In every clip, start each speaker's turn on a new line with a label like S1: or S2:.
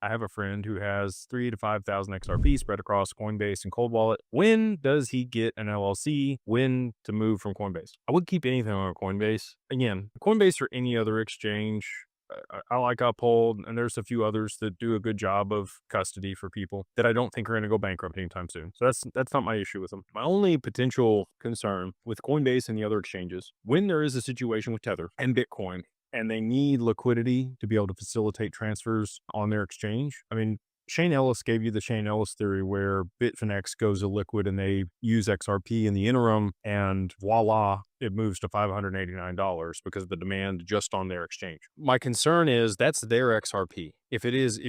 S1: I have a friend who has 3 to 5,000 XRP spread across Coinbase and Cold Wallet. When does he get an LLC? When to move from Coinbase? I would keep anything on Coinbase. Again, Coinbase or any other exchange, I like Uphold, and there's a few others that do a good job of custody for people that I don't think are going to go bankrupt anytime soon. So that's not my issue with them. My only potential concern with Coinbase and the other exchanges, when there is a situation with Tether and Bitcoin, and they need liquidity to be able to facilitate transfers on their exchange. I mean, Shane Ellis gave you the Shane Ellis theory where Bitfinex goes illiquid and they use XRP in the interim, and voila, it moves to $589 because of the demand just on their exchange. My concern is that's their XRP. If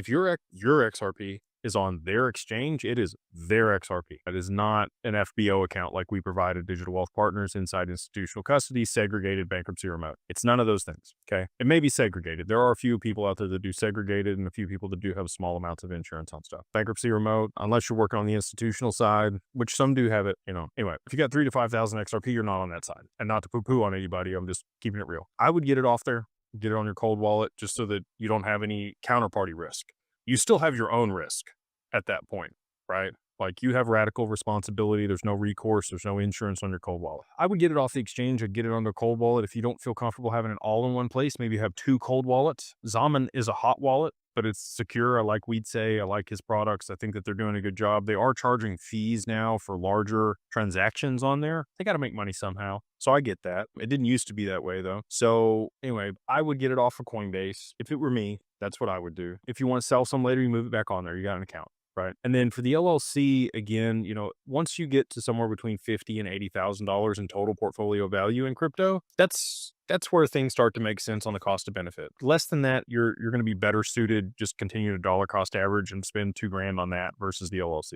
S1: your XRP is on their exchange, it is their XRP. It is not an FBO account like we provide at Digital Wealth Partners, inside institutional custody, segregated, bankruptcy remote. It's none of those things. Okay. It may be segregated. There are a few people out there that do segregated and a few people that do have small amounts of insurance on stuff. Bankruptcy remote, unless you're working on the institutional side, which some do have it, Anyway, if you got 3 to 5,000 XRP, you're not on that side. And not to poo-poo on anybody, I'm just keeping it real. I would get it off there, get it on your cold wallet, just so that you don't have any counterparty risk. You still have your own risk at that point, right? Like, you have radical responsibility. There's no recourse. There's no insurance on your cold wallet. I would get it off the exchange. I'd get it on the cold wallet. If you don't feel comfortable having it all in one place, maybe have 2 cold wallets. Zaman is a hot wallet, but it's secure. I like Weedsay. I like his products. I think that they're doing a good job. They are charging fees now for larger transactions on there. They got to make money somehow. So I get that. It didn't used to be that way though. So anyway, I would get it off of Coinbase. If it were me, that's what I would do. If you want to sell some later, you move it back on there. You got an account. Right. And then for the LLC, again, once you get to somewhere between $50,000 and $80,000 in total portfolio value in crypto, that's where things start to make sense on the cost to benefit. Less than that, you're going to be better suited just continue to dollar cost average and spend $2,000 on that versus the LLC.